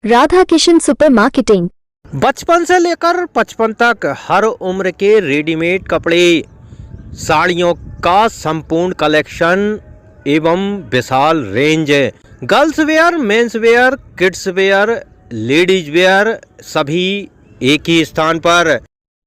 Radha Kishan super marketing. बचपन से लेकर 55 तक हर उम्र के रेडीमेड कपड़े, साड़ियों का संपूर्ण कलेक्शन एवं विशाल range, girls wear, men's wear, kids wear, ladies wear, सभी एक ही स्थान पर।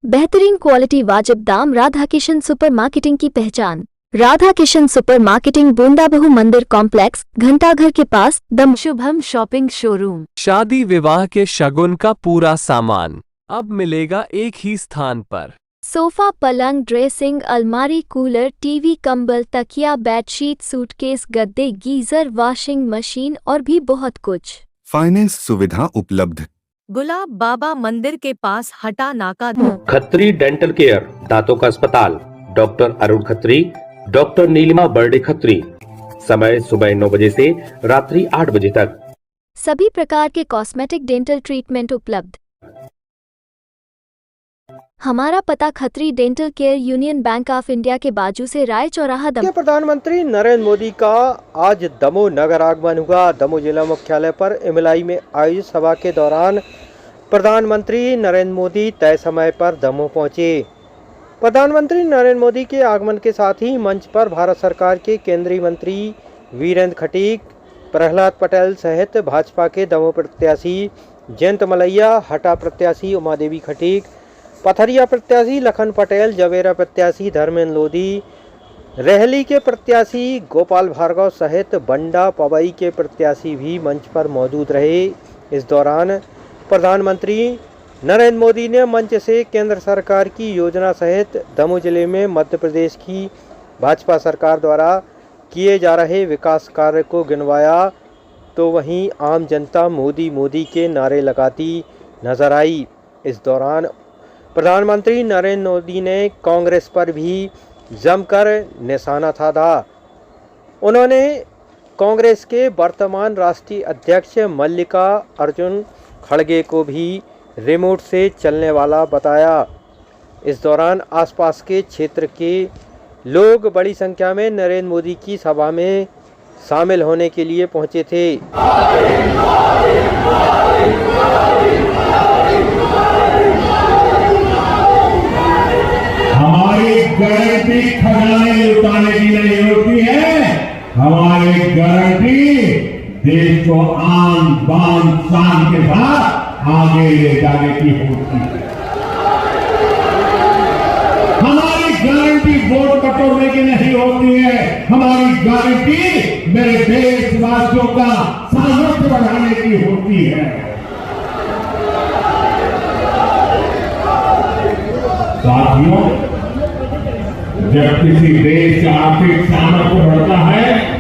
बेहतरीन क्वालिटी, वाजिब दाम। राधा किशन सुपर मार्केटिंग की पहचान। राधा किशन सुपर मार्केटिंग, बूंदाबहू मंदिर कॉम्प्लेक्स, घंटाघर के पास, दम। Shubham shopping showroom. शादी विवाह के शगुन का पूरा सामान अब मिलेगा एक ही स्थान पर। सोफा, पलंग, ड्रेसिंग, अलमारी, कूलर, टीवी, कंबल, तकिया, बेडशीट, सूटकेस, गद्दे, गीजर, वॉशिंग मशीन और भी बहुत कुछ। फाइनेंस सुविधा उपलब्ध। गुलाब बाबा मंदिर के पास, हटा नाका। खत्री डेंटल केयर, दांतों का अस्पताल, डॉक्टर अरुण खत्री, डॉक्टर नीलिमा बर्डे खत्री। समय सुबह 9 बजे से रात्रि 8 बजे तक। सभी प्रकार के कॉस्मेटिक डेंटल ट्रीटमेंट उपलब्ध। हमारा पता Khatri dental care, union bank of India के बाजू से, राय चौराहा, दमोह। प्रधानमंत्री नरेंद्र मोदी का आज दमोह नगर आगमन हुआ। दमोह जिला मुख्यालय पर इमलाई में आयोजित सभा के दौरान प्रधानमंत्री नरेंद्र मोदी तय समय पर दमोह पहुंचे। प्रधानमंत्री नरेंद्र मोदी के आगमन के साथ ही मंच पर भारत सरकार के केंद्रीय मंत्री वीरेंद्र खटीक, प्रहलाद पटेल सहित भाजपा के दमोह प्रत्याशी जयंत मलैया, हटा प्रत्याशी उमा देवी खटीक, पथरिया प्रत्याशी लखन पटेल, जवेरा प्रत्याशी धर्मेंद्र लोधी, रहली के प्रत्याशी गोपाल भार्गव सहित बंडा पवई के प्रत्याशी भी मंच पर मौजूद रहे। इस दौरान प्रधानमंत्री नरेंद्र मोदी ने मंच से केंद्र सरकार की योजना सहित दमोह जिले में मध्य प्रदेश की भाजपा सरकार द्वारा किए जा रहे विकास कार्य को गिनवाया, तो वहीं आम जनता मोदी मोदी के नारे लगाती नजर आई। इस दौरान प्रधानमंत्री नरेंद्र मोदी ने कांग्रेस पर भी जमकर निशाना साधा। उन्होंने कांग्रेस के वर्तमान राष्ट्रीय अध्यक्ष मल्लिका अर्जुन खड़गे को भी रिमोट से चलने वाला बताया। इस दौरान आसपास के क्षेत्र के लोग बड़ी संख्या में नरेंद्र मोदी की सभा में शामिल होने के लिए पहुंचे थे। हमारी गारंटी खजाने लुटाने की नहीं होती है, हमारी गारंटी देश को आन बान शान के साथ आगे ले जाने की होती है। हमारी गारंटी वोट बटोरने की नहीं होती है, हमारी गारंटी मेरे देशवासियों का सामर्थ्य बढ़ाने की होती है। साथियों, जब किसी देश का आर्थिक सामर्थ्य बढ़ता है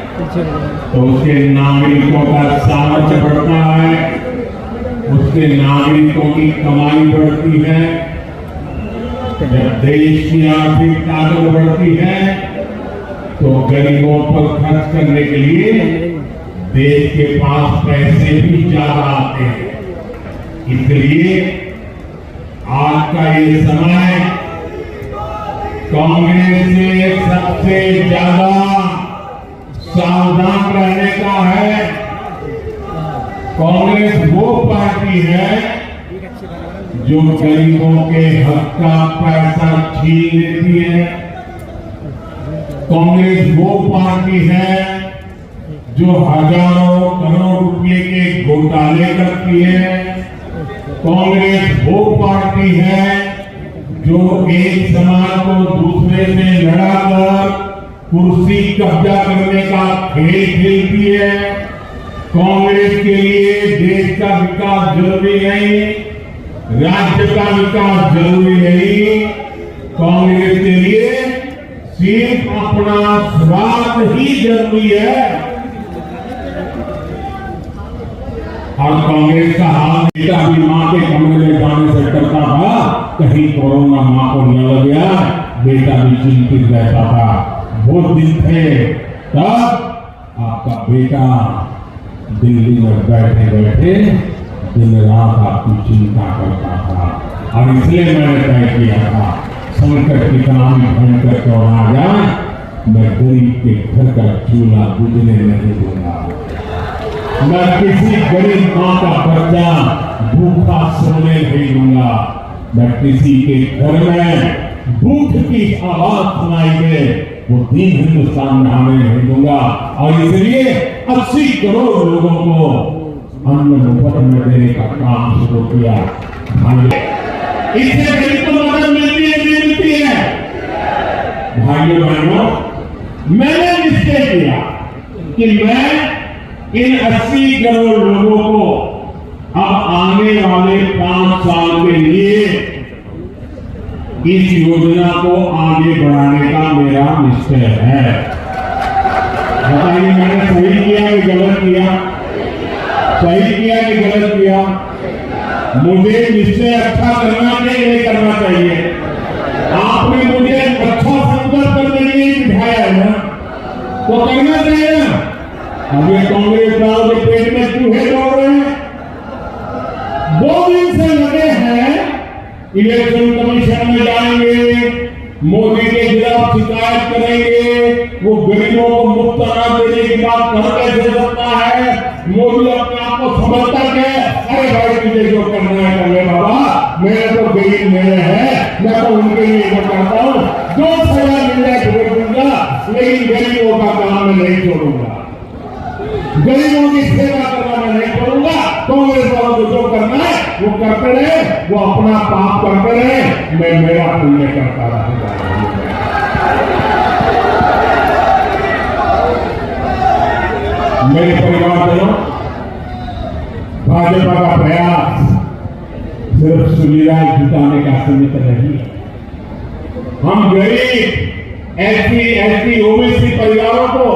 तो उसके नागरिकों का सामर्थ्य बढ़ता है, उसके नागरिकों की कमाई बढ़ती है। जब देश की आर्थिक ताकत बढ़ती है तो गरीबों पर खर्च करने के लिए देश के पास पैसे भी ज्यादा आते हैं। इसलिए आज का ये समय कांग्रेस से सबसे ज्यादा सावधान रहने का है। कांग्रेस वो पार्टी है जो गरीबों के हक का पैसा छीन लेती है। कांग्रेस वो पार्टी है जो हजारों करोड़ रुपए के घोटाले करती है। कांग्रेस वो पार्टी है जो एक समाज को दूसरे से लड़ाकर कुर्सी कब्जा करने का खेल खेलती है। कांग्रेस के लिए देश का विकास जरूरी नहीं, राज्य का विकास जरूरी नहीं। कांग्रेस के लिए सिर्फ अपना स्वार्थ ही जरूरी है। और कांग्रेस का हाल बेटा भी मां के कमरे में जाने से डरता था, कहीं कोरोना मां को न लग गया, बेटा भी चिंतित रहता था। वो दिन थे तब आपका बेटा दिल्ली में बैठे बैठे दिन रात आपकी चिंता करता था। और इसलिए मैंने तय किया था, संकट कितना भी भयंकर क्यों आ जाए, मैं गरीब के घर का चूल्हा बुझने नहीं दूंगा। मैं किसी गरीब माँ का बच्चा भूखा सोने नहीं दूंगा। मैं किसी के घर में भूख की आवाज सुनाई दे वो दिन हिंदुस्तान में आने नहीं दूंगा। और इसलिए 80 करोड़ लोगों को अन्न मुफ्त में देने का काम शुरू किया। इससे गरीब को मदद मिलती है, नहीं मिलती है? भाइयों बहनों, मैंने निश्चय किया कि मैं इन 80 करोड़ लोगों को अब आने वाले 5 साल के लिए इस योजना को आगे बढ़ाने का मेरा निश्चय है। बताइए, मैंने सही किया कि गलत किया? सही किया कि गलत किया? मुझे निश्चय अच्छा करना चाहिए, नहीं करना चाहिए? आपने मुझे अच्छा संकल्प करने के लिए बिठाया है ना, तो करना चाहिए ना। अब ये कांग्रेस वालों के पेट में चूहे दौड़ रहे हैं। 2 दिन से लगे हैं, इलेक्शन कमीशन में जाएंगे, मोदी के खिलाफ शिकायत करेंगे, वो गरीबों को मुफ्त अनाज देने की बात कर कैसे सकता है? मोदी अपने आप को समझता है, अरे भाई तुझे जो करना है कर ले बाबा, मेरे तो गरीब मेरे हैं, मैं तो उनके लिए जो करता हूँ, जो सजा मिल जाए छोड़ दूंगा, लेकिन गरीबों का काम मैं नहीं छोड़ूंगा। गरीबों की सेवा करना मैं नहीं करूंगा। कांग्रेस वालों को जो करना है वो करते रहे, वो अपना पाप करते रहे, मैं मेरा पुण्य करता रहूंगा। मेरे परिवारजनों, भाजपा का प्रयास सिर्फ सुविधाएं जुटाने का सीमित नहीं है। हम गरीब एससी ओबीसी परिवारों को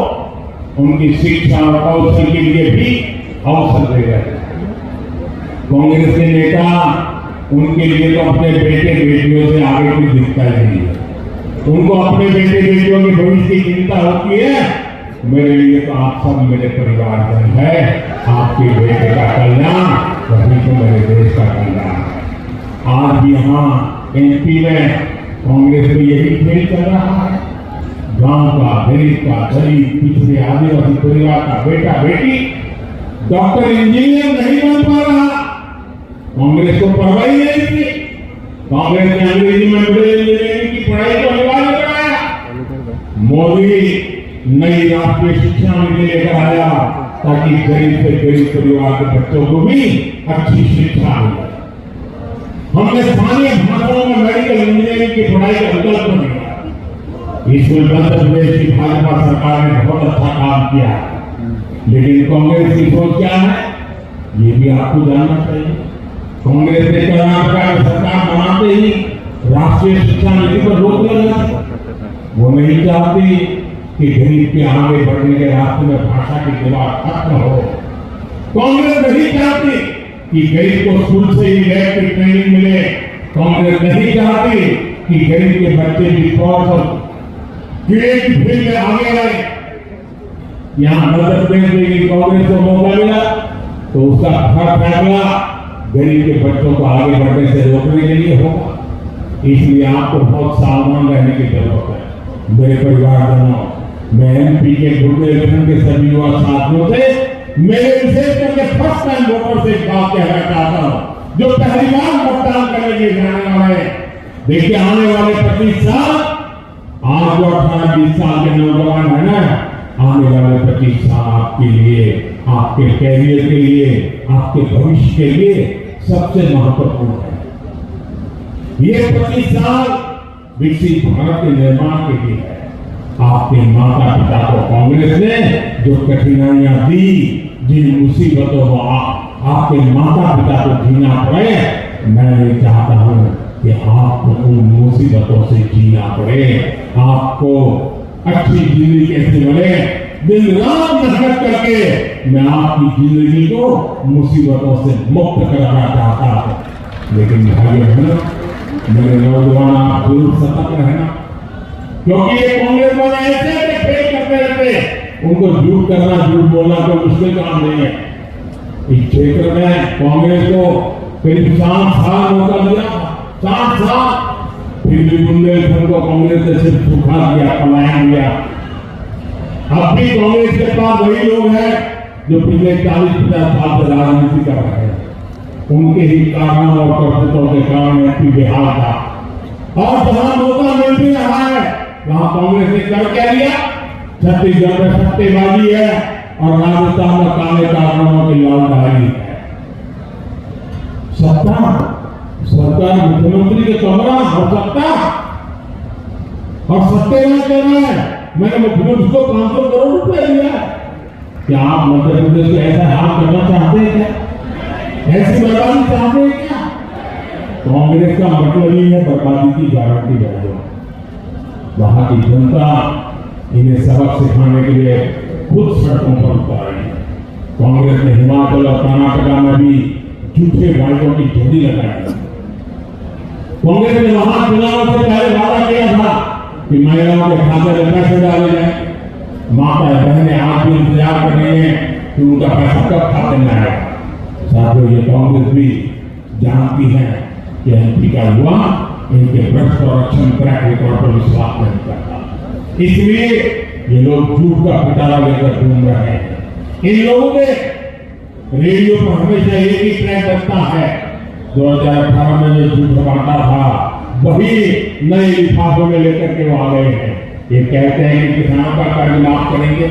उनकी शिक्षा और कौशल के लिए भी अवसर दे रहे हैं। कांग्रेस के नेता उनके लिए तो अपने बेटे बेटियों से आगे कुछ दिखता ही नहीं है। उनको अपने बेटे बेटियों के भविष्य की चिंता होती है। मेरे लिए तो आप सब मेरे परिवारजन है। आपके बेटे का कल्याण वही तो मेरे देश का कल्याण है। आज भी यहाँ एमपी में कांग्रेस में यही खेल चल रहा है। गांव का, गरीब का, गरीब पिछड़े आदिवासी परिवार का बेटा बेटी डॉक्टर इंजीनियर नहीं बन पा रहा। कांग्रेस को परवाह ही नहीं थी। कांग्रेस ने अंग्रेजी में इंजीनियरिंग की पढ़ाई को अनिवार्य कराया। मोदी नई राष्ट्रीय शिक्षा नीति लेकर आया ताकि गरीब से गरीब परिवार के बच्चों को भी अच्छी शिक्षा मिले। हमने स्थानीय भाषाओं में मेडिकल इंजीनियरिंग की पढ़ाई का विकल्प दिया। इसमें मध्य प्रदेश की भाजपा सरकार ने बहुत अच्छा काम किया, लेकिन कांग्रेस की सोच क्या है ये भी आपको जानना चाहिए। कांग्रेस ने कर्नाटक में सरकार बनाते ही राष्ट्रीय शिक्षा नीति पर रोक लगा। वो नहीं चाहती कि गरीब के आगे बढ़ने के रास्ते में भाषा की दीवार खत्म हो। कांग्रेस नहीं चाहती कि गरीब को स्कूल से ही लैब की ट्रेनिंग मिले। कांग्रेस नहीं चाहती कि गरीब के बच्चे भी स्पोर्ट्स और क्रिएटिव फील्ड में आगे आए। यहाँ मध्य प्रदेश में कांग्रेस को मौका मिला तो उसका हर फैसला गरीब के बच्चों को आगे बढ़ने से रोकने के लिए होगा। इसलिए आपको बहुत सावधान रहने की जरूरत है। मेरे परिवारजनों, मैं एमपी के बुंदेलखंड के सभी युवा साथियों से मेरे विशेष करके फर्स्ट टाइम वोटर से बात कहना चाहता हूँ, जो पहली बार मतदान करने के जाने वाले। देखिए, आने वाले 25 साल, आज जो 18-20 साल के नौजवान है ना, आने वाले 25 साल आपके लिए, आपके कैरियर के लिए, आपके भविष्य के लिए सबसे महत्वपूर्ण है। ये 25 साल विकसित भारत के निर्माण के लिए है। आपके माता पिता को कांग्रेस ने जो कठिनाइयां दी, जिन मुसीबतों को आपके माता पिता को जीना पड़े, मैं नहीं चाहता हूं कि आपको उन मुसीबतों से जीना पड़े। आपको अच्छी जिंदगी कैसे मिले, दिन रात मेहनत करके मैं आपकी जिंदगी को मुसीबतों से मुक्त करना चाहता हूं। लेकिन भाइयों बहनों, मेरे नौजवान, आप जरूर सतर्क रहना, क्योंकि ये कांग्रेस वाले ऐसे फेल करते रहते। उनको झूठ करना, झूठ बोलना तो मुश्किल काम नहीं है। इस क्षेत्र में कांग्रेस को करीब 7 साल मौका दिया, 7 साल, फिर भी बुंदेलखंड को कांग्रेस ने सिर्फ सुखा दिया, पलायन दिया। अब भी कांग्रेस के पास वही लोग हैं जो पिछले 40-50 साल से राजनीति कर रहे हैं, उनके ही कारणों और कर्तव्यों के कारण एमपी बिहार का और जहां मौका मिल भी रहा है वहां कांग्रेस ने कर क्या लिया? छत्तीसगढ़ में सट्टेबाजी है और राजस्थान में काले कारनामों की लौटधारी है। सत्ता सरकार मुख्यमंत्री के कमरा और सत्ता और सत्तेबाज कर रहा है। मैंने मुख्यमंत्री को 500 करोड़ रुपए दिया। क्या आप मध्य प्रदेश को ऐसा हाल करना चाहते हैं क्या? ऐसी बर्बादी चाहते हैं क्या? कांग्रेस का मतलब ही है बर्बादी की गारंटी दे दो। वहां की जनता इन्हें सबक सिखाने के लिए खुद सड़कों पर उतारी। कांग्रेस ने हिमाचल और कर्नाटक में भी झूठे वायदों की जोड़ी लगाई। कांग्रेस ने वहां चुनाव से पहले वादा किया था कि महिलाओं के खाते में पैसे डाले जाए। माता बहनें आज भी इंतजार कर रही हैं कि उनका पैसा कब खाते में आएगा। साथियों, ये कांग्रेस भी जानती है कि एमपी का हुआ इनके भ्रष्ट और अक्षम ट्रैक रिकॉर्ड पर विश्वास नहीं करता, इसलिए ये लोग झूठ का पिटारा लेकर घूम रहे हैं। इन लोगों के रेडियो पर हमेशा एक ही ट्रैक बजता है। 2018 में जो झूठ बांटा था वही नए लिफाफों में लेकर के वो आ गए हैं। ये कहते हैं कि किसानों का कर्ज माफ करेंगे।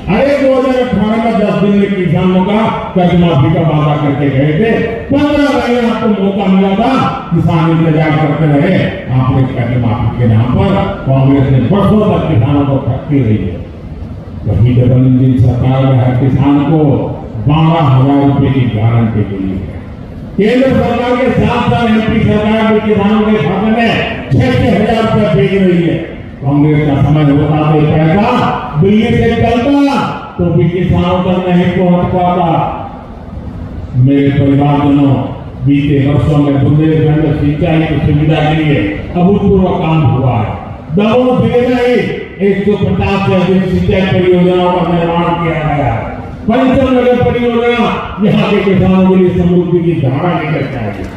अरे 2018 में 10 दिन में किसानों का कर्ज माफी का वादा करके गए थे। 15 महीने आपको मौका मिला था, किसान इंतजार करते रहे। आपने कर्ज माफी के नाम पर कांग्रेस ने वर्षों तक किसानों को ठगती रही है। वही डबल इंजन सरकार में हर किसान को 12,000 रुपए की गारंटी मिली है। केंद्र सरकार के साथ एमपी सरकार भी किसानों के खाते में 6,000 रुपए भेज रही है। कांग्रेस का समय होता तो पैसा दिल्ली से चलता तो भी किसानों तक नहीं पहुंच पाता। मेरे परिवारजनों, बीते वर्षों में बुंदेलखंड में सिंचाई की सुविधा के लिए अभूतपूर्व काम हुआ है। दमोह जिले में ही 150 से अधिक सिंचाई परियोजनाओं का निर्माण किया गया है। पंचनगर परियोजना यहाँ के किसानों के लिए समृद्धि की धारा लेकर जाएगी।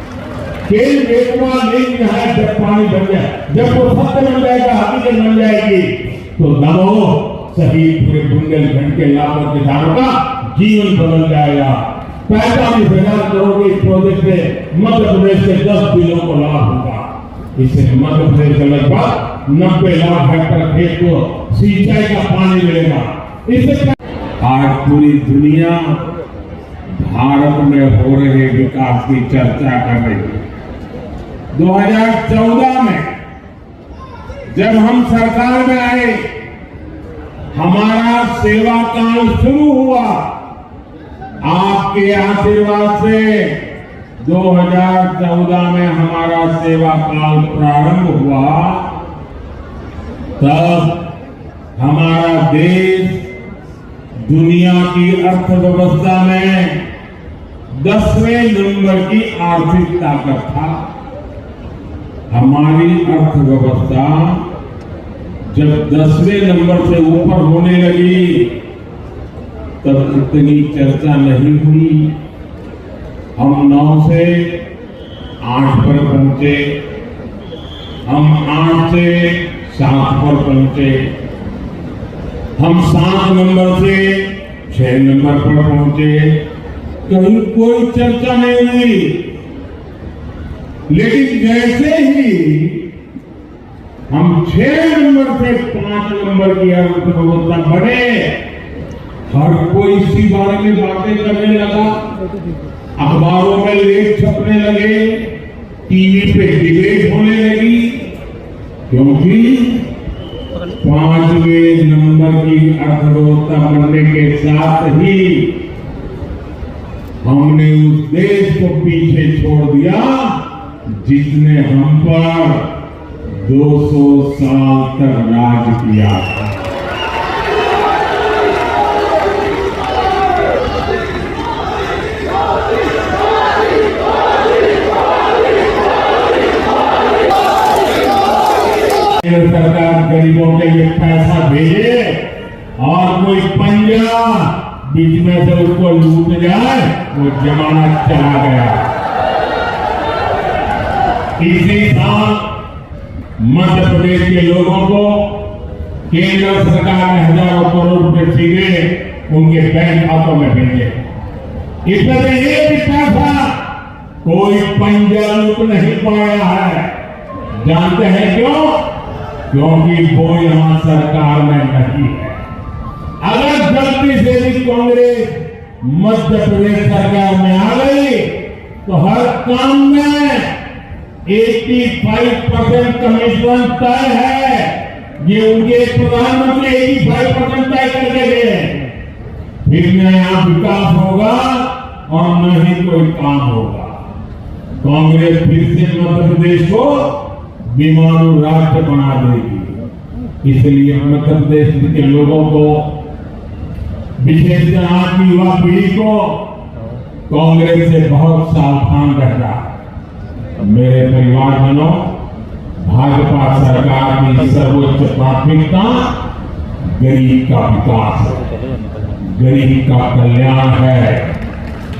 केल बेतवा लिंक है, जब पानी बन जाए, जब वो सत्य बन जाएगा, हकीकत बन जाएगी, तो दमोह सहित पूरे बुंदेलखंड के लाखों किसानों का जीवन बदल जाएगा। 45,000 करोड़ के प्रोजेक्ट से मध्य प्रदेश के 10 जिलों को लाभ होगा। इससे मध्य प्रदेश के लगभग 90 लाख हेक्टेयर खेत को सिंचाई का पानी मिलेगा। इससे आज पूरी दुनिया भारत में हो रहे विकास की चर्चा कर रही है। 2014 में जब हम सरकार में आए, हमारा सेवा काल शुरू हुआ। आपके आशीर्वाद से 2014 में हमारा सेवा काल प्रारंभ हुआ। तब हमारा देश दुनिया की अर्थव्यवस्था में 10वें नंबर की आर्थिक ताकत था। हमारी अर्थव्यवस्था जब 10वें नंबर से ऊपर होने लगी तब इतनी चर्चा नहीं हुई। हम 9 से 8 पर पहुंचे, हम 8 से 7 पर पहुंचे, हम 7 नंबर से 6 नंबर पर पहुंचे। कहीं कोई चर्चा नहीं हुई। लेकिन जैसे ही हम 6 नंबर से 5 नंबर की अर्थव्यवस्था बढ़े, हर कोई इसी बारे में बातें करने लगा। अखबारों में लेख छपने लगे, टीवी पे डिबेट होने लगी, क्योंकि 5वें नंबर की अर्थव्यवस्था बनने के साथ ही हमने उस देश को पीछे छोड़ दिया जिसने हम पर 200 साल तक राज किया। केंद्र सरकार गरीबों के लिए पैसा भेजे और कोई पंजा बीच में से उसको लूट जाए, वो जमाना चला गया। इसी साल मध्य प्रदेश के लोगों को केंद्र सरकार ने हजारों करोड़ रुपए सीधे उनके बैंक खातों में भेजे। इसमें एक पैसा कोई पंजा लूट नहीं पाया है। जानते हैं क्यों? क्योंकि वो यहां सरकार में नहीं है। अगर गलती से भी कांग्रेस मध्य प्रदेश सरकार में आ गई तो हर काम में 85% कमीशन तय है। ये उनके प्रधानमंत्री 85% तय करके गए। फिर न यहाँ विकास होगा और न ही कोई काम होगा। कांग्रेस फिर से मध्य प्रदेश को बीमारू राज्य बना देगी। इसलिए मध्य प्रदेश के लोगों को, विशेषकर आज की युवा पीढ़ी को कांग्रेस से बहुत सावधान रहना। मेरे परिवारजनों, भाजपा सरकार की सर्वोच्च प्राथमिकता गरीब का विकास है, गरीब का कल्याण है।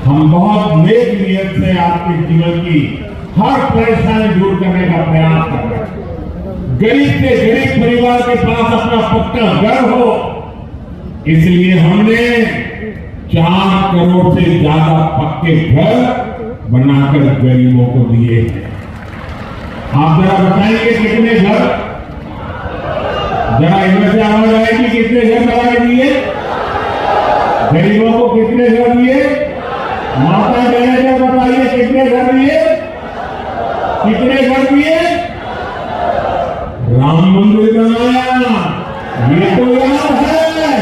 हम बहुत नेक नियत से आपके जीवन की हर परेशानी दूर करने का प्रयास कर रहे हैं। गरीब से गरीब परिवार के पास अपना पक्का घर हो, इसलिए हमने 4 करोड़ से ज्यादा पक्के घर बनाकर गरीबों को दिए हैं। आप जरा बताएंगे कितने घर? जरा इनमें से आवाज आएगी, कितने घर बना के दिए? गरीबों को कितने घर दिए? माता मैनेजर बताइए, कितने घर दिए? कितने घर दिए? राम मंदिर बनाया, ये तो याद है।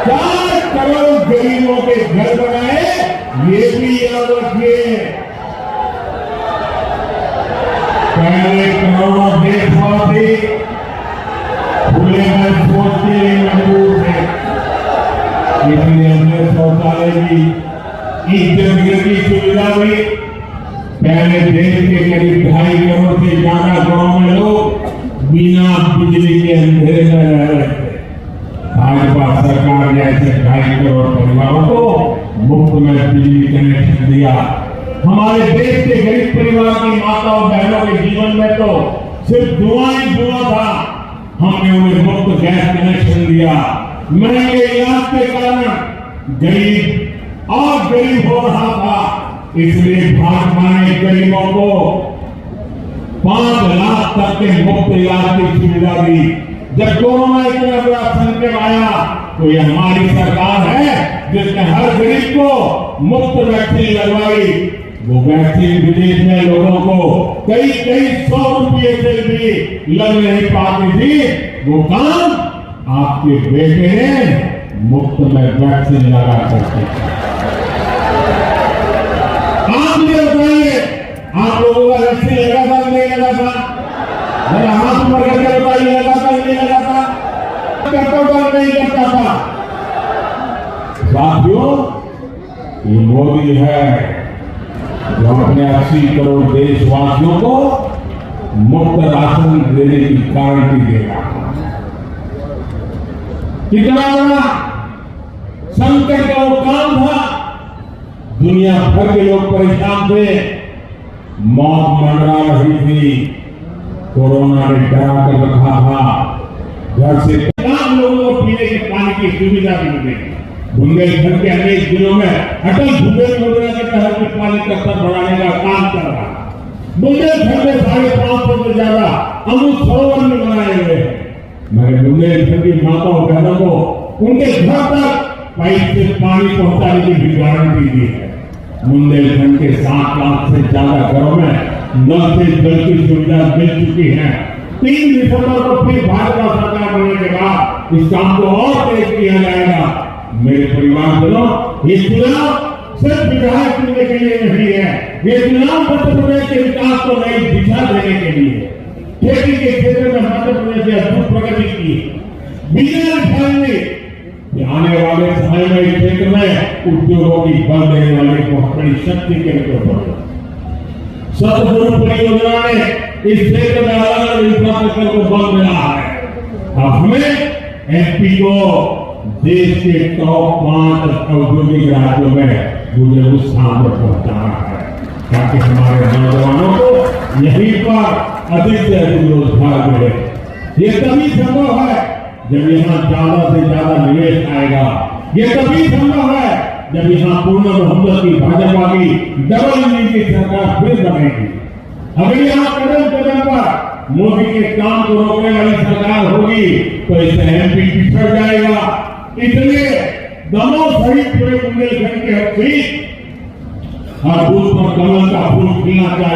4 करोड़ गरीबों के घर बनाए, ये भी याद रखिए। पहले करोड़ों देशवासी खुले में सोच के लिए मजबूर थे, इसलिए हमने शौचालय की इंटरनेट की सुविधा हुई। पहले देश के करीब 2.5 करोड़ से ज्यादा गांव में लोग बिना बिजली के अंधेरे में रह रहे थे। भाजपा सरकार ने ऐसे 2.5 करोड़ परिवारों को मुफ्त में बिजली कनेक्शन दिया। हमारे देश के गरीब परिवार की माताओं बहनों के जीवन में तो सिर्फ धुआं ही धुआं था। हमने उन्हें मुफ्त गैस कनेक्शन दिया। महंगे इलाज के कारण गरीब और गरीब हो रहा था, इसलिए भाजपा ने गरीबों को 5 लाख तक के मुफ्त इलाज की सुविधा दी। जब कोरोना इतना बड़ा संकट आया तो ये हमारी सरकार है जिसने हर गरीब को मुफ्त वैक्सीन लगवाई। वो वैक्सीन विदेश में लोगों को कई 100 रुपये से भी लग नहीं पाती थी। वो काम आपके बेटे ने मुफ्त में वैक्सीन लगा करके। आप मुझे बताइए, आप लोगों का वैक्सीन लगा था नहीं लगा था? मेरा हाथ ऊपर करके बताइए, लगा था नहीं लगा था? करता था नहीं करता था? साथियों, ये मोदी है जो अपने 80 करोड़ देशवासियों को मुफ्त राशन देने की गारंटी देगा। कितना बड़ा संकट का वो काम था। दुनिया भर के लोग परेशान थे, मौत मंडरा रही थी, कोरोना ने डरा कर रखा था। घर से तमाम लोगों को पीने के पानी की सुविधा भी मिलेगी। बुंदेलखंड के अनेक जिलों में अटल भूपेन्द्र योजना के तहत पानी का स्तर बढ़ाने का काम चल रहा है। बुंदेलखंड में 550 से ज्यादा अमृत सरोवर में बनाए हुए हैं। मैंने बुंदेलखंड की माताओं बहनों को उनके घर तक पाइप से पानी पहुंचाने की भी गारंटी दी है। बुंदेलखंड के 7 लाख से ज्यादा घरों में नल से जल की सुविधा मिल चुकी है। 3 दिसंबर को फिर भाजपा सरकार बनने के बाद इस काम को और तेज किया जाएगा। मेरे परिवारजनों, ये चुनाव सिर्फ विधायक चुनने के लिए नहीं है, ये चुनाव मध्य प्रदेश के विकास को नई दिशा देने के लिए। खेती के क्षेत्र में मध्य प्रदेश ने अद्भुत प्रगति की। बिना रिफाइनरी आने वाले समय में इस क्षेत्र में उद्योगों की बल देने वाली बहुत बड़ी शक्ति के रूप में सतगुरु परियोजना ने इस क्षेत्र में अलग अलग इंफ्रास्ट्रक्चर को बल मिला है। अब हमें एमपी को देश के टॉप 5 औद्योगिक राज्यों में मुझे उस स्थान पर पहुंचाना है ताकि हमारे नौजवानों को यहीं पर अधिक से अधिक रोजगार मिले। ये तभी संभव है जब यहाँ ज्यादा से ज्यादा निवेश आएगा। ये तभी संभव है जब यहाँ पूर्ण बहुमत की भाजपा की डबल इंजन की सरकार फिर बनेगी। अगर यहाँ कदम कदम पर मोदी के काम को रोकने वाली सरकार होगी तो इससे एमपी पिछड़ जाएगा। इसलिए दमोह सहित पूरे बुंदेलखंड के हर सीट हर बूथ पर कमल का फूल खिलना चाहिए।